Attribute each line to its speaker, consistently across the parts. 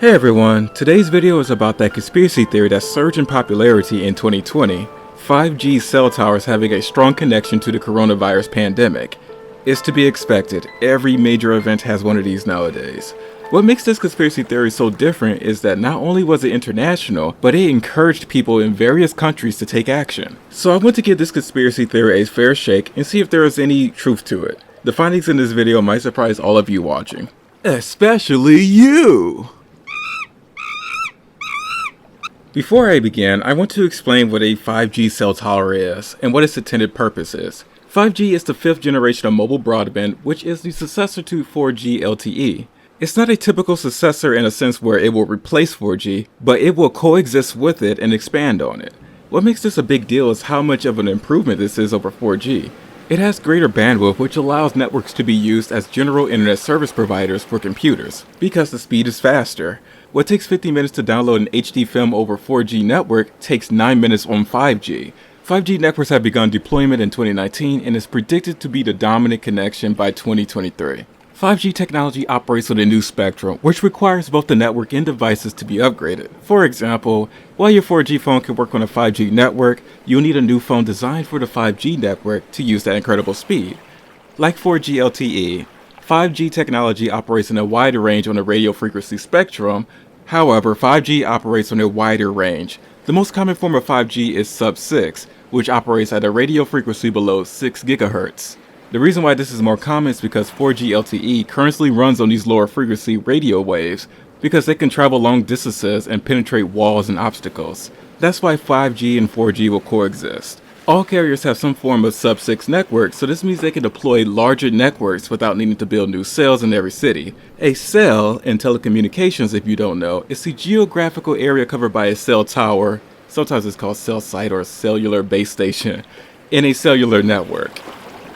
Speaker 1: Hey everyone, today's video is about that conspiracy theory that surged in popularity in 2020, 5G cell towers having a strong connection to the coronavirus pandemic. It's to be expected, every major event has one of these nowadays. What makes this conspiracy theory so different is that not only was it international, but it encouraged people in various countries to take action. So I want to give this conspiracy theory a fair shake and see if there is any truth to it. The findings in this video might surprise all of you watching. Especially you! Before I begin, I want to explain what a 5G cell tower is and what its intended purpose is. 5G is the 5th generation of mobile broadband, which is the successor to 4G LTE. It's not a typical successor in a sense where it will replace 4G, but it will coexist with it and expand on it. What makes this a big deal is how much of an improvement this is over 4G. It has greater bandwidth, which allows networks to be used as general internet service providers for computers, because the speed is faster. What takes 50 minutes to download an HD film over 4G network takes 9 minutes on 5G. 5G networks have begun deployment in 2019 and is predicted to be the dominant connection by 2023. 5G technology operates on a new spectrum, which requires both the network and devices to be upgraded. For example, while your 4G phone can work on a 5G network, you'll need a new phone designed for the 5G network to use that incredible speed. Like 4G LTE, 5G technology operates in a wider range on the radio frequency spectrum. However, 5G operates on a wider range. The most common form of 5G is sub-6, which operates at a radio frequency below 6 GHz. The reason why this is more common is because 4G LTE currently runs on these lower frequency radio waves because they can travel long distances and penetrate walls and obstacles. That's why 5G and 4G will coexist. All carriers have some form of sub-6 network, so this means they can deploy larger networks without needing to build new cells in every city. A cell, in telecommunications if you don't know, is the geographical area covered by a cell tower, sometimes it's called cell site or cellular base station, in a cellular network.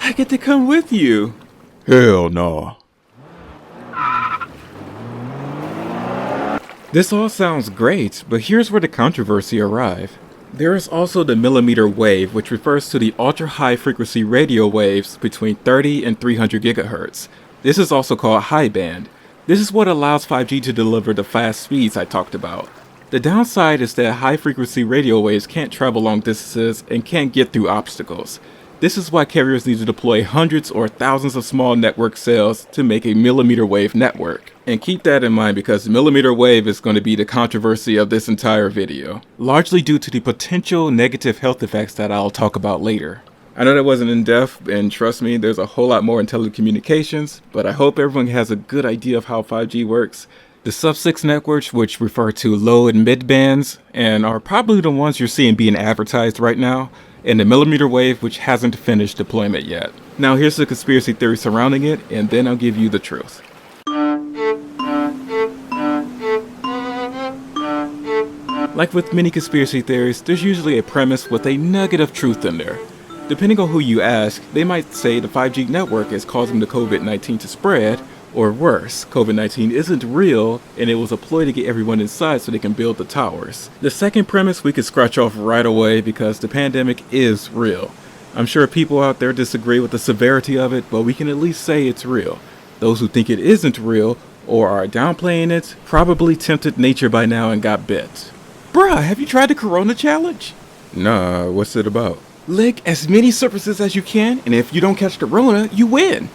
Speaker 1: I get to come with you. Hell no. This all sounds great, but here's where the controversy arrives. There is also the millimeter wave, which refers to the ultra-high frequency radio waves between 30 and 300 GHz. This is also called high band. This is what allows 5G to deliver the fast speeds I talked about. The downside is that high frequency radio waves can't travel long distances and can't get through obstacles. This is why carriers need to deploy hundreds or thousands of small network cells to make a millimeter wave network. And keep that in mind because the millimeter wave is going to be the controversy of this entire video, largely due to the potential negative health effects that I'll talk about later. I know that wasn't in depth, and trust me, there's a whole lot more in telecommunications, but I hope everyone has a good idea of how 5G works. The sub-6 networks, which refer to low and mid bands, and are probably the ones you're seeing being advertised right now, and the millimeter wave, which hasn't finished deployment yet. Now here's the conspiracy theory surrounding it, and then I'll give you the truth. Like with many conspiracy theories, there's usually a premise with a nugget of truth in there. Depending on who you ask, they might say the 5G network is causing the COVID-19 to spread, or worse, COVID-19 isn't real and it was a ploy to get everyone inside so they can build the towers. The second premise we could scratch off right away because the pandemic is real. I'm sure people out there disagree with the severity of it, but we can at least say it's real. Those who think it isn't real or are downplaying it probably tempted nature by now and got bit. Bruh, have you tried the Corona Challenge? Nah, what's it about? Lick as many surfaces as you can, and if you don't catch the Rona, you win.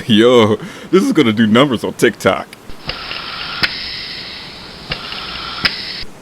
Speaker 1: Yo, this is gonna do numbers on TikTok.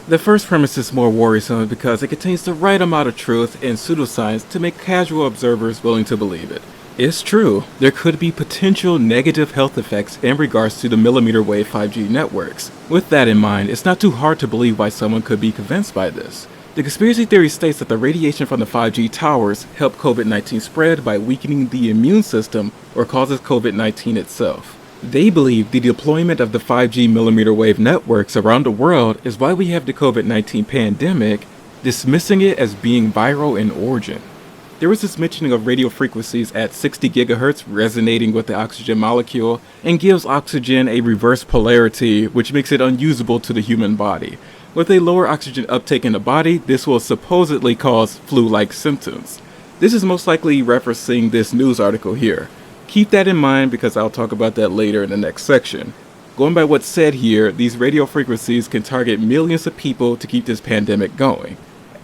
Speaker 1: The first premise is more worrisome because it contains the right amount of truth and pseudoscience to make casual observers willing to believe it. It's true, there could be potential negative health effects in regards to the millimeter wave 5G networks. With that in mind, it's not too hard to believe why someone could be convinced by this. The conspiracy theory states that the radiation from the 5G towers help COVID-19 spread by weakening the immune system or causes COVID-19 itself. They believe the deployment of the 5G millimeter wave networks around the world is why we have the COVID-19 pandemic, dismissing it as being viral in origin. There was this mentioning of radio frequencies at 60 GHz resonating with the oxygen molecule and gives oxygen a reverse polarity, which makes it unusable to the human body. With a lower oxygen uptake in the body, this will supposedly cause flu-like symptoms. This is most likely referencing this news article here. Keep that in mind because I'll talk about that later in the next section. Going by what's said here, these radio frequencies can target millions of people to keep this pandemic going.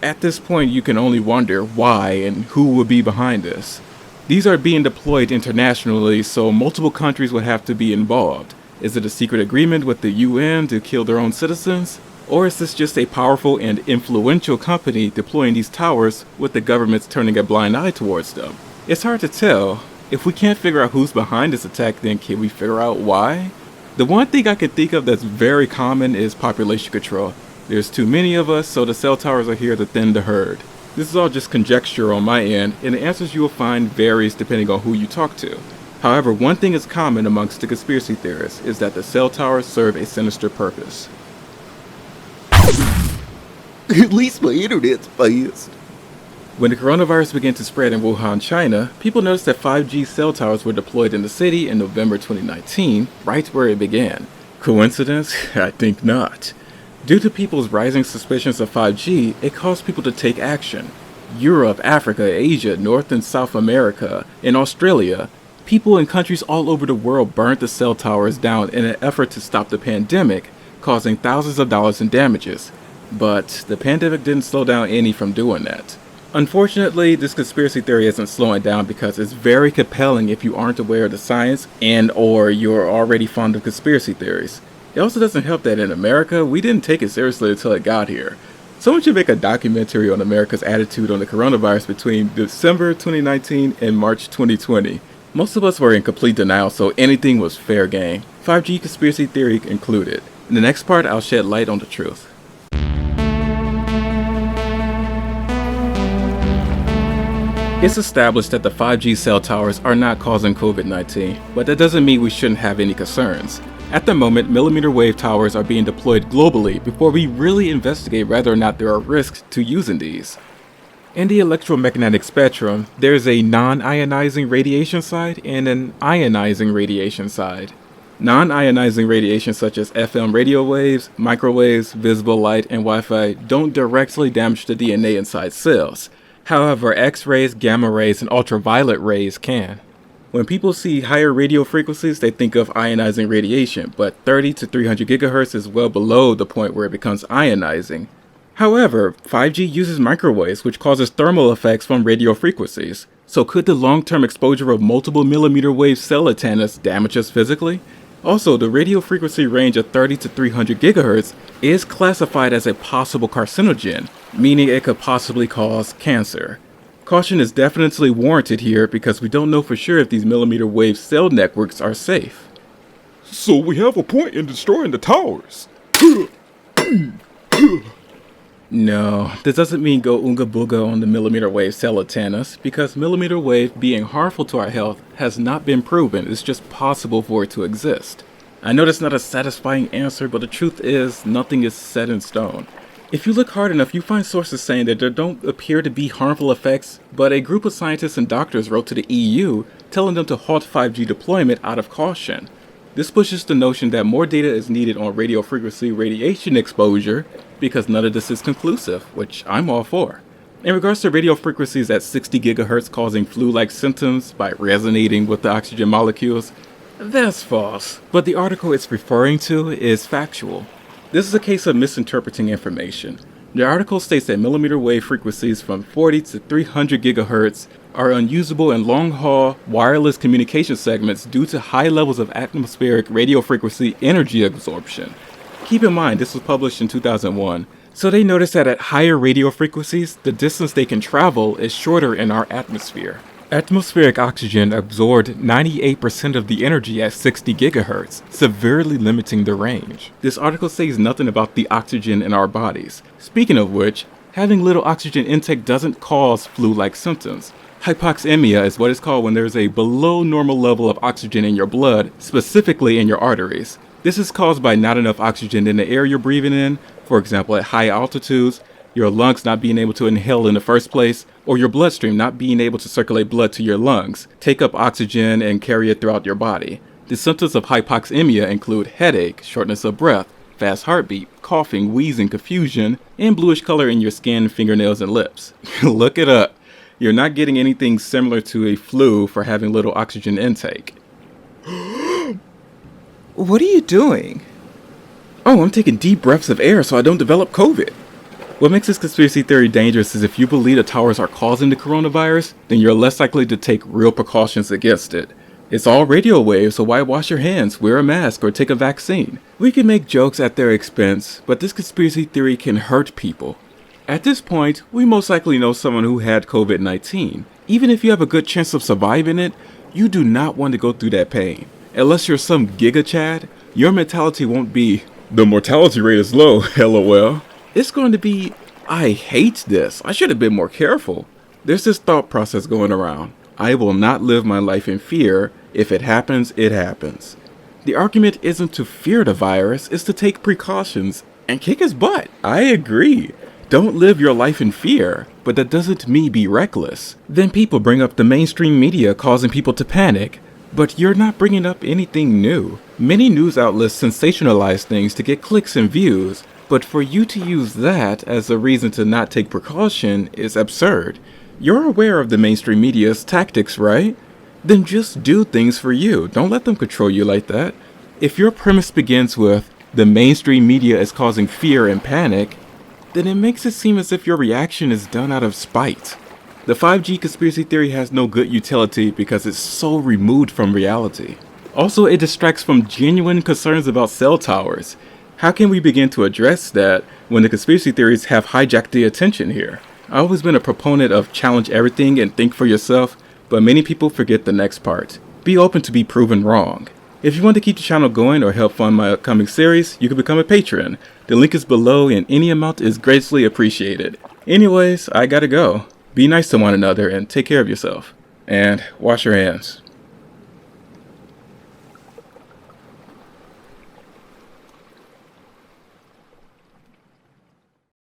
Speaker 1: At this point, you can only wonder why and who would be behind this. These are being deployed internationally, so multiple countries would have to be involved. Is it a secret agreement with the UN to kill their own citizens? Or is this just a powerful and influential company deploying these towers with the governments turning a blind eye towards them? It's hard to tell. If we can't figure out who's behind this attack, then can we figure out why? The one thing I can think of that's very common is population control. There's too many of us, so the cell towers are here to thin the herd. This is all just conjecture on my end, and the answers you will find varies depending on who you talk to. However, one thing is common amongst the conspiracy theorists is that the cell towers serve a sinister purpose.
Speaker 2: At least my internet's fast.
Speaker 1: When the coronavirus began to spread in Wuhan, China, people noticed that 5G cell towers were deployed in the city in November 2019, right where it began. Coincidence? I think not. Due to people's rising suspicions of 5G, it caused people to take action. Europe, Africa, Asia, North and South America, and Australia, people in countries all over the world burned the cell towers down in an effort to stop the pandemic, causing thousands of dollars in damages. But the pandemic didn't slow down any from doing that. Unfortunately, this conspiracy theory isn't slowing down because it's very compelling if you aren't aware of the science and or you're already fond of conspiracy theories. It also doesn't help that in America, we didn't take it seriously until it got here. Someone should make a documentary on America's attitude on the coronavirus between December 2019 and March 2020. Most of us were in complete denial, so anything was fair game. 5G conspiracy theory included. In the next part, I'll shed light on the truth. It's established that the 5G cell towers are not causing COVID-19, but that doesn't mean we shouldn't have any concerns. At the moment, millimeter wave towers are being deployed globally before we really investigate whether or not there are risks to using these. In the electromagnetic spectrum, there's a non-ionizing radiation side and an ionizing radiation side. Non-ionizing radiation such as FM radio waves, microwaves, visible light, and Wi-Fi don't directly damage the DNA inside cells. However, X-rays, gamma rays, and ultraviolet rays can. When people see higher radio frequencies, they think of ionizing radiation, but 30 to 300 gigahertz is well below the point where it becomes ionizing. However, 5G uses microwaves, which causes thermal effects from radio frequencies. So could the long-term exposure of multiple millimeter wave cell antennas damage us physically? Also, the radio frequency range of 30 to 300 gigahertz is classified as a possible carcinogen, meaning it could possibly cause cancer. Caution is definitely warranted here because we don't know for sure if these millimeter wave cell networks are safe.
Speaker 2: So we have a point in destroying the towers.
Speaker 1: No, this doesn't mean go oonga booga on the millimeter wave cell antennas, because millimeter wave being harmful to our health has not been proven. It's just possible for it to exist. I know that's not a satisfying answer, but the truth is, nothing is set in stone. If you look hard enough, you find sources saying that there don't appear to be harmful effects, but a group of scientists and doctors wrote to the EU telling them to halt 5G deployment out of caution. This pushes the notion that more data is needed on radio frequency radiation exposure because none of this is conclusive, which I'm all for. In regards to radio frequencies at 60 gigahertz causing flu-like symptoms by resonating with the oxygen molecules, that's false. But the article it's referring to is factual. This is a case of misinterpreting information. The article states that millimeter wave frequencies from 40 to 300 gigahertz are unusable in long-haul wireless communication segments due to high levels of atmospheric radio frequency energy absorption. Keep in mind, this was published in 2001, so they noticed that at higher radio frequencies, the distance they can travel is shorter in our atmosphere. Atmospheric oxygen absorbed 98% of the energy at 60 gigahertz, severely limiting the range. This article says nothing about the oxygen in our bodies. Speaking of which, having little oxygen intake doesn't cause flu-like symptoms. Hypoxemia is what it's called when there's a below normal level of oxygen in your blood, specifically in your arteries. This is caused by not enough oxygen in the air you're breathing in, for example at high altitudes, your lungs not being able to inhale in the first place, or your bloodstream not being able to circulate blood to your lungs, take up oxygen and carry it throughout your body. The symptoms of hypoxemia include headache, shortness of breath, fast heartbeat, coughing, wheezing, confusion, and bluish color in your skin, fingernails, and lips. Look it up. You're not getting anything similar to a flu for having little oxygen intake. What are you doing? Oh, I'm taking deep breaths of air so I don't develop COVID. What makes this conspiracy theory dangerous is if you believe the towers are causing the coronavirus, then you're less likely to take real precautions against it. It's all radio waves, so why wash your hands, wear a mask, or take a vaccine? We can make jokes at their expense, but this conspiracy theory can hurt people. At this point, we most likely know someone who had COVID-19. Even if you have a good chance of surviving it, you do not want to go through that pain. Unless you're some Giga Chad, your mentality won't be, the mortality rate is low, lol. It's going to be, I hate this, I should have been more careful. There's this thought process going around. I will not live my life in fear. If it happens, it happens. The argument isn't to fear the virus, it's to take precautions and kick his butt. I agree. Don't live your life in fear, but that doesn't mean be reckless. Then people bring up the mainstream media causing people to panic, but you're not bringing up anything new. Many news outlets sensationalize things to get clicks and views, but for you to use that as a reason to not take precaution is absurd. You're aware of the mainstream media's tactics, right? Then just do things for you. Don't let them control you like that. If your premise begins with, the mainstream media is causing fear and panic, then it makes it seem as if your reaction is done out of spite. The 5G conspiracy theory has no good utility because it's so removed from reality. Also, it distracts from genuine concerns about cell towers. How can we begin to address that when the conspiracy theories have hijacked the attention here? I've always been a proponent of challenge everything and think for yourself, but many people forget the next part. Be open to be proven wrong. If you want to keep the channel going or help fund my upcoming series, you can become a patron. The link is below and any amount is greatly appreciated. Anyways, I gotta go. Be nice to one another and take care of yourself. And wash your hands.